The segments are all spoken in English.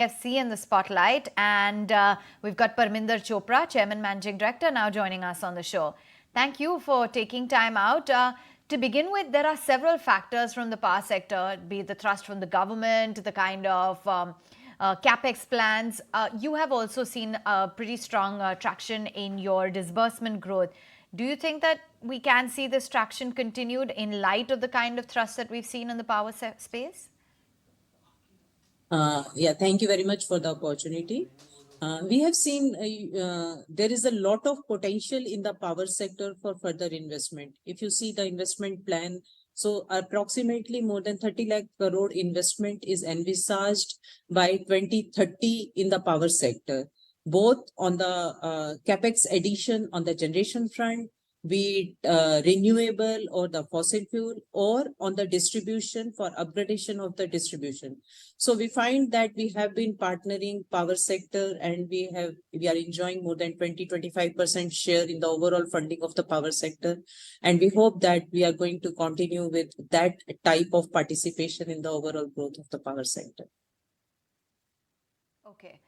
PFC in the spotlight, and we've got Parminder Chopra, Chairman Managing Director, now joining us on the show. Thank you for taking time out. To begin with, there are several factors from the power sector, be it the thrust from the government, the kind of capex plans. You have also seen pretty strong traction in your disbursement growth. Do you think that we can see this traction continued in light of the kind of thrust that we've seen in the power space? Yeah, thank you very much for the opportunity. We have seen there is a lot of potential in the power sector for further investment. If you see the investment plan, so approximately more than 30 lakh crore investment is envisaged by 2030 in the power sector, both on the capex addition on the generation front, be it renewable or the fossil fuel, or on the distribution for upgradation of the distribution. So we find that we have been partnering power sector, and we are enjoying more than 20-25% share in the overall funding of the power sector. And we hope that we are going to continue with that type of participation in the overall growth of the power sector. Okay.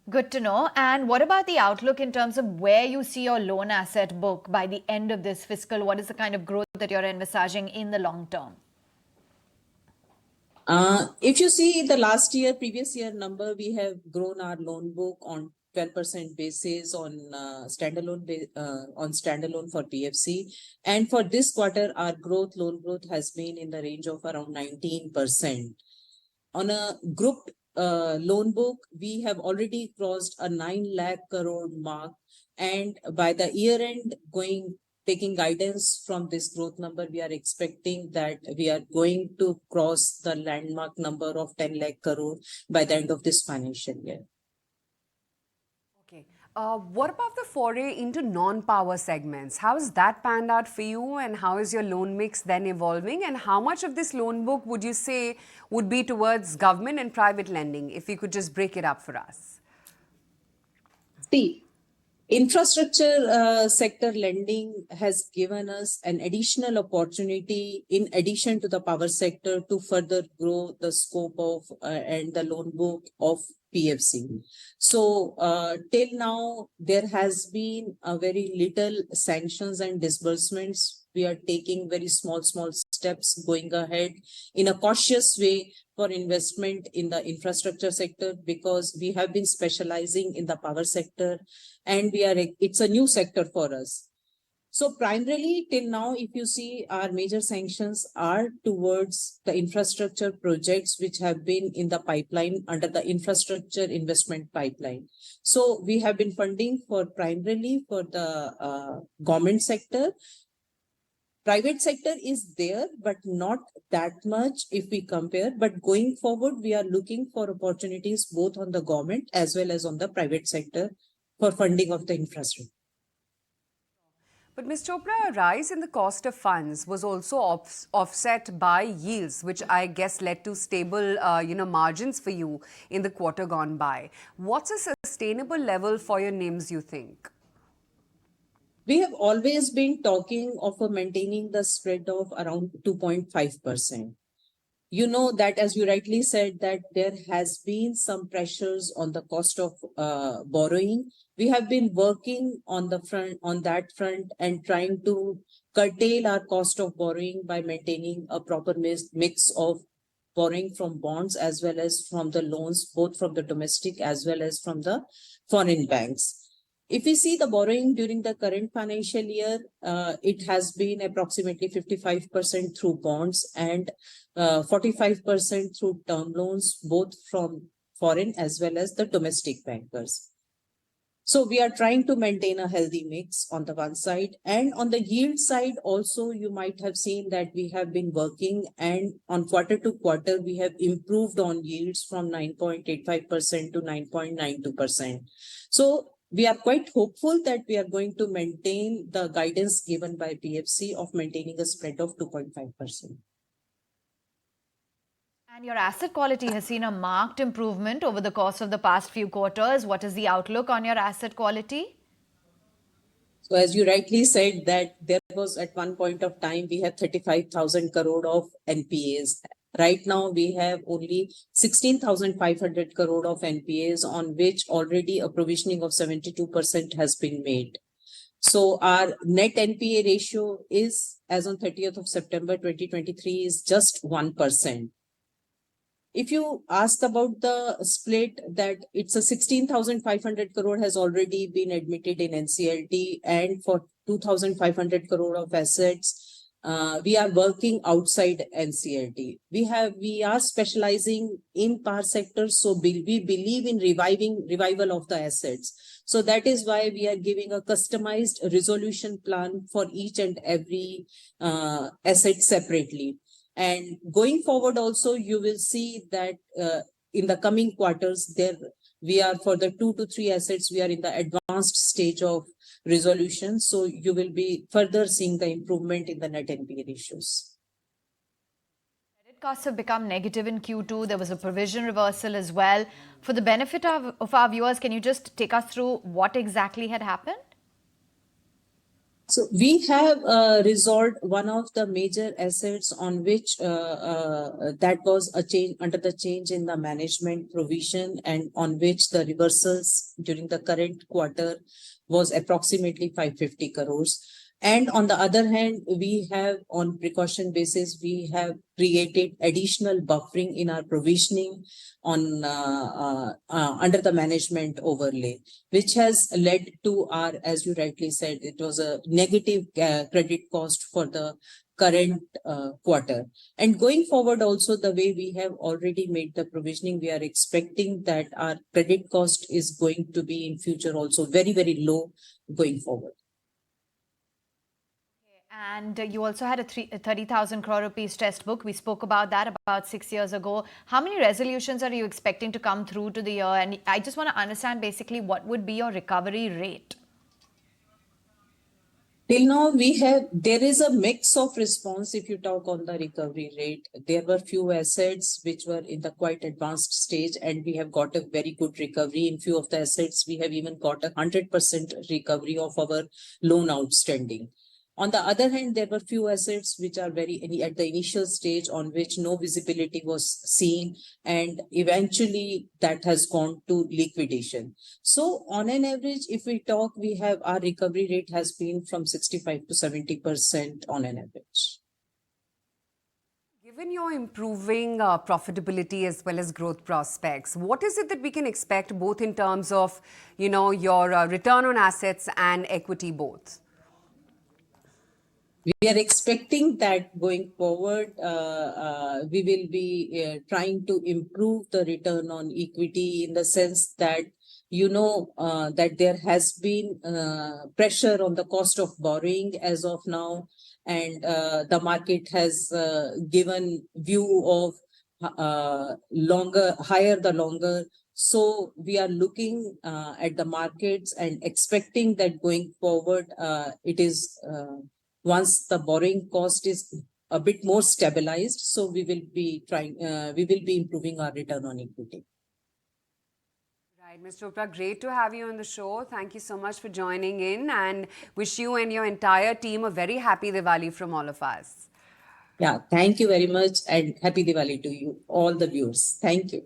Good to know. And what about the outlook in terms of where you see your loan asset book by the end of this fiscal? What is the kind of growth that you're envisaging in the long term? If you see the previous year number, we have grown our loan book on 12% basis on standalone for PFC. And for this quarter, our loan growth has been in the range of around 19%. On a group loan book, we have already crossed a 9 lakh crore mark, and by the year end, taking guidance from this growth number, we are expecting that we are going to cross the landmark number of 10 lakh crore by the end of this financial year. Okay. What about the foray into non-power segments? How has that panned out for you, and how is your loan mix then evolving? And how much of this loan book would you say would be towards government and private lending, if you could just break it up for us? See, infrastructure sector lending has given us an additional opportunity in addition to the power sector to further grow the scope of and the loan book of PFC. So till now, there has been a very little sanctions and disbursements. We are taking very small steps going ahead in a cautious way for investment in the infrastructure sector, because we have been specializing in the power sector, and it's a new sector for us. So primarily till now, if you see, our major sanctions are towards the infrastructure projects which have been in the pipeline under the infrastructure investment pipeline. So we have been funding primarily for the government sector. Private sector is there, but not that much if we compare. But going forward, we are looking for opportunities both on the government as well as on the private sector for funding of the infrastructure. But Ms. Chopra, a rise in the cost of funds was also offset by yields, which I guess led to stable margins for you in the quarter gone by. What's a sustainable level for your NIMs, you think? We have always been talking of maintaining the spread of around 2.5%. You know that, as you rightly said, that there has been some pressures on the cost of borrowing. We have been working on that front and trying to curtail our cost of borrowing by maintaining a proper mix of borrowing from bonds as well as from the loans, both from the domestic as well as from the foreign banks. If we see the borrowing during the current financial year, it has been approximately 55% through bonds and 45% through term loans, both from foreign as well as the domestic bankers. So we are trying to maintain a healthy mix on the one side, and on the yield side also, you might have seen that we have been working, and on quarter to quarter, we have improved on yields from 9.85% to 9.92%. So we are quite hopeful that we are going to maintain the guidance given by PFC of maintaining a spread of 2.5%. And your asset quality has seen a marked improvement over the course of the past few quarters. What is the outlook on your asset quality? So as you rightly said, that there was at one point of time, we had 35,000 crore of NPAs. Right now, we have only 16,500 crore of NPAs, on which already a provisioning of 72% has been made. So our net NPA ratio is, as on 30th of September 2023, is just 1%. If you asked about the split, that it's a 16,500 crore has already been admitted in NCLT, and for 2,500 crore of assets, we are working outside NCLT. We are specializing in power sector, so we believe in revival of the assets. So that is why we are giving a customized resolution plan for each and every asset separately. And going forward also, you will see that in the coming quarters, we are, for the 2 to 3 assets, we are in the advanced stage of resolution. So you will be further seeing the improvement in the net NPA ratios. Credit costs have become negative in Q2. There was a provision reversal as well. For the benefit of our viewers, can you just take us through what exactly had happened? So we have resolved one of the major assets on which that was a change under the change in the management provision, and on which the reversals during the current quarter was approximately 550 crores. And on the other hand, we have, on precaution basis, we have created additional buffering in our provisioning on under the management overlay, which has led to our, as you rightly said, it was a negative credit cost for the current quarter. And going forward also, the way we have already made the provisioning, we are expecting that our credit cost is going to be in future also very, very low going forward. And you also had a 30,000 crore rupees test book. We spoke about that about 6 years ago. There are you expecting to come through to the year? And I just want to understand basically what would be your recovery rate? Till now, there is a mix of response. If you talk on the recovery rate, there were few assets which were in the quite advanced stage, and we have got a very good recovery. In few of the assets, we have even got 100% recovery of our loan outstanding. On the other hand, there were few assets which are at the initial stage, on which no visibility was seen, and eventually that has gone to liquidation. So on an average, if we talk, our recovery rate has been from 65 to 70% on an average. Given your improving profitability as well as growth prospects, what is it that we can expect both in terms of, your return on assets and equity both? We are expecting that going forward, we will be trying to improve the return on equity, in the sense that, that there has been pressure on the cost of borrowing as of now, and the market has given view of higher the longer. So we are looking at the markets and expecting that going forward, it is once the borrowing cost is a bit more stabilized, so we will be improving our return on equity. Right, Ms. Chopra, great to have you on the show. Thank you so much for joining in, and wish you and your entire team a very happy Diwali from all of us. Yeah, thank you very much, and happy Diwali to you, all the viewers. Thank you.